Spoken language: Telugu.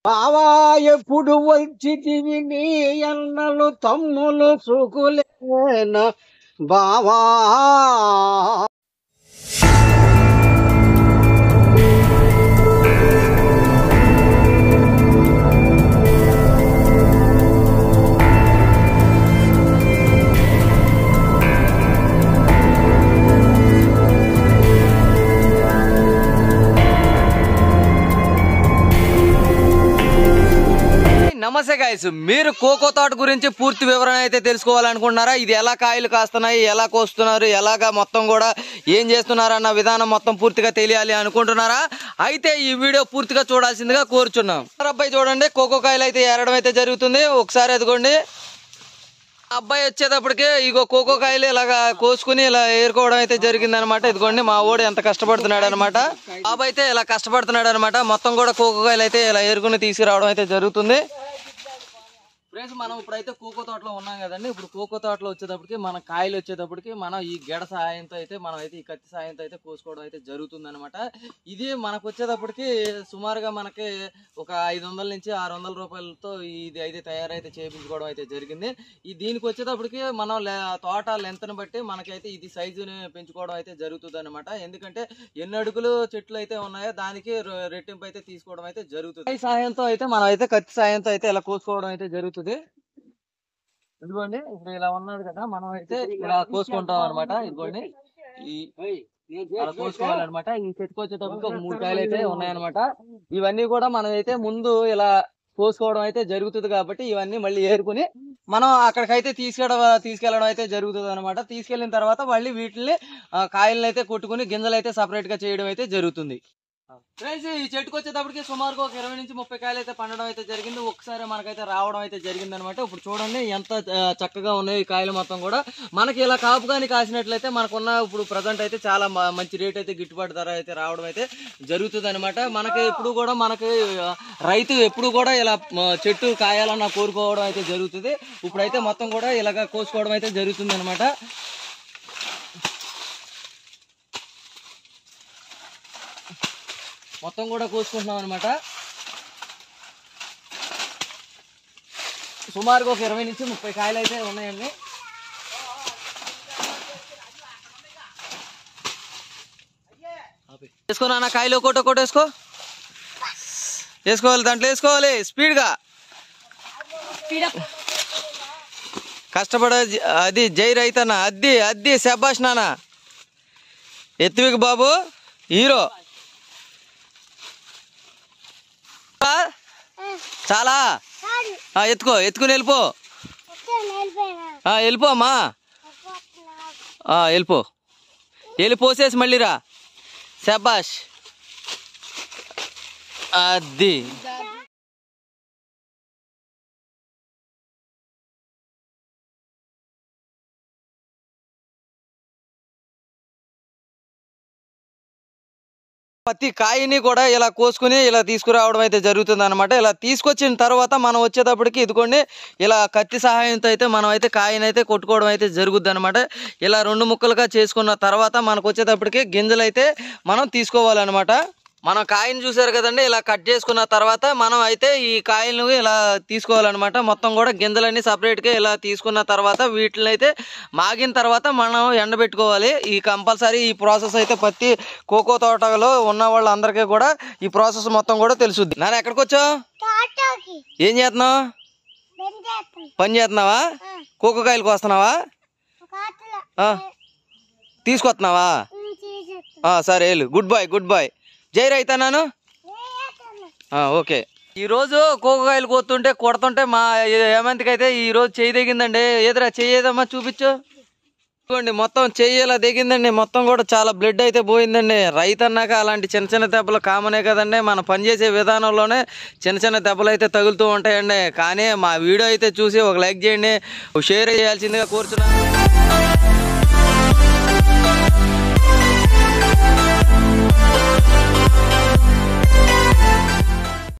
బావా ఎప్పుడు వచ్చితివి నీ అన్నలు తమ్ములు సుకులేనా బావా. నమస్తే గైస్, మీరు కోకో తోట గురించి పూర్తి వివరణ అయితే తెలుసుకోవాలనుకుంటున్నారా? ఇది ఎలా కాయలు కాస్తున్నాయి, ఎలా కోస్తున్నారు, ఎలాగా మొత్తం కూడా ఏం చేస్తున్నారు అన్న విధానం మొత్తం పూర్తిగా తెలియాలి అనుకుంటున్నారా? అయితే ఈ వీడియో పూర్తిగా చూడాల్సిందిగా కోరుచున్నాం. అబ్బాయి చూడండి, కోకో కాయలు అయితే ఏరడం అయితే జరుగుతుంది. ఒకసారి అదిగోండి, అబ్బాయి వచ్చేటప్పటికి ఇగో కోకో కాయలు ఇలాగా కోసుకుని ఇలా ఏరుకోవడం అయితే జరిగింది అనమాట. ఇదిగోండి మా ఓడి ఎంత కష్టపడుతున్నాడు అనమాట. బాబు అయితే ఇలా కష్టపడుతున్నాడు అనమాట. మొత్తం కూడా కోకో కాయలు అయితే ఇలా ఏరుకుని తీసుకురావడం అయితే జరుగుతుంది. ఫ్రెండ్స్, మనం ఇప్పుడైతే కోకో తోటలో ఉన్నాం కదండి. ఇప్పుడు కోకో తోటలో వచ్చేటప్పటికి మన కాయలు వచ్చేటప్పటికి మనం ఈ గెడ సాయంతో అయితే మనం అయితే ఈ కత్తి సాయంతో అయితే కోసుకోవడం అయితే జరుగుతుంది అనమాట. ఇది మనకు వచ్చేటప్పటికి సుమారుగా మనకి ఒక 500 నుంచి 600 రూపాయలతో ఇది అయితే తయారైతే చేయించుకోవడం అయితే జరిగింది. ఈ దీనికి వచ్చేటప్పటికి మనం తోట లెంత్ని బట్టి మనకైతే ఇది సైజుని పెంచుకోవడం అయితే జరుగుతుంది అనమాట. ఎందుకంటే ఎన్ని అడుగులు చెట్లు అయితే ఉన్నాయో దానికి రెట్టింపు అయితే తీసుకోవడం అయితే జరుగుతుంది. ఈ సాయంతో అయితే మనం అయితే కత్తి సాయంతో అయితే ఇలా కోసుకోవడం అయితే జరుగుతుంది. ఇదిగోండి, ఇప్పుడు ఇలా ఉన్నది కదా, మనం అయితే ఇలా కోసుకుంటాం అనమాట. ఇదిగోండి, అలా కోసుకోవాలన్నమాట. ఈ చెట్టుకు వచ్చేటప్పటికి ఒక 3 కాయలు అయితే ఉన్నాయన్నమాట. ఇవన్నీ కూడా మనం అయితే ముందు ఇలా కోసుకోవడం అయితే జరుగుతుంది కాబట్టి ఇవన్నీ మళ్ళీ ఏరుకుని మనం అక్కడికైతే తీసుకెళ్ళడం అయితే జరుగుతుంది అనమాట. తీసుకెళ్ళిన తర్వాత మళ్ళీ వీటిని కాయలను అయితే కొట్టుకుని గింజలు అయితే సపరేట్ గా చేయడం అయితే జరుగుతుంది. ఫ్రెండ్స్, ఈ చెట్టుకు వచ్చేటప్పటికి సుమారుగా ఒక 20 నుంచి 30 కాయలు అయితే పండడం అయితే జరిగింది. ఒకసారి మనకైతే రావడం అయితే జరిగింది అనమాట. ఇప్పుడు చూడండి ఎంత చక్కగా ఉన్నాయి ఈ కాయలు మొత్తం కూడా. మనకి ఇలా కాపుగాని కాసినట్లయితే మనకున్న ఇప్పుడు ప్రజెంట్ అయితే చాలా మంచి రేట్ అయితే గిట్టుబాటు ధర అయితే రావడం అయితే జరుగుతుంది అనమాట. మనకి ఎప్పుడు కూడా మనకి రైతు ఎప్పుడు కూడా ఇలా చెట్టు కాయాలన్న కోరుకోవడం అయితే జరుగుతుంది. ఇప్పుడైతే మొత్తం కూడా ఇలాగ కోసుకోవడం అయితే జరుగుతుంది అనమాట. మొత్తం కూడా కోసుకుంటున్నాం అనమాట. సుమారుగా ఒక 20 నుంచి 30 కాయలు అయితే ఉన్నాయండి. వేసుకో నాన్న, కాయలు ఒకటి వేసుకో, వేసుకోవాలి, దాంట్లో వేసుకోవాలి స్పీడ్గా. కష్టపడ అది జై రైతన్న, అద్ది శబాష్ నాన్న, ఎత్తువికి బాబు హీరో. చాలా ఎత్తుకుని వెళ్ళిపో అమ్మా, వెళ్ళిపోసేసి మళ్ళీ రా. శబాష్, అది ప్రతి కాయని కూడా ఇలా కోసుకుని ఇలా తీసుకురావడం అయితే జరుగుతుంది అనమాట. ఇలా తీసుకొచ్చిన తర్వాత మనం వచ్చేటప్పటికి ఇదిగోండి ఇలా కత్తి సహాయంతో అయితే మనం అయితే కాయనైతే కొట్టుకోవడం అయితే జరుగుద్ది అనమాట. ఇలా 2 ముక్కలుగా చేసుకున్న తర్వాత మనకు వచ్చేటప్పటికి గింజలు అయితే మనం తీసుకోవాలన్నమాట. మనం కాయను చూసారు కదండి, ఇలా కట్ చేసుకున్న తర్వాత మనం అయితే ఈ కాయలను ఇలా తీసుకోవాలన్నమాట. మొత్తం కూడా గింజలన్నీ సపరేట్గా ఇలా తీసుకున్న తర్వాత వీటిని అయితే మాగిన తర్వాత మనం ఎండబెట్టుకోవాలి. ఈ కంపల్సరీ ఈ ప్రాసెస్ అయితే ప్రతి కోకో తోటలో ఉన్న వాళ్ళందరికీ కూడా ఈ ప్రాసెస్ మొత్తం కూడా తెలుసుద్ది. నాన్న ఎక్కడికి వచ్చావు, ఏం చేస్తున్నావు? పని చేస్తున్నావా? కోకో కాయలు కోస్తున్నావా? తీసుకొస్తున్నావా? సరే వెళ్ళు, గుడ్ బాయ్. జై రైతన్నాను. ఓకే. ఈరోజు కోకకాయలు కోస్తుంటే కొడుతుంటే మా హేమంత్కి అయితే ఈరోజు చెయ్యి దిగిందండి. ఏదరా చెయ్యేదమ్మా చూపించు. చూడండి, మొత్తం చెయ్యి ఇలా దిగిందండి. మొత్తం కూడా చాలా బ్లడ్ అయితే పోయిందండి. రైతు అన్నాక అలాంటి చిన్న దెబ్బలు కామనే కదండి. మనం పనిచేసే విధానంలోనే చిన్న దెబ్బలు అయితే తగులుతూ ఉంటాయండి. కానీ మా వీడియో అయితే చూసి ఒక లైక్ చేయండి, షేర్ చేయాల్సిందిగా కోరుచున్నాను.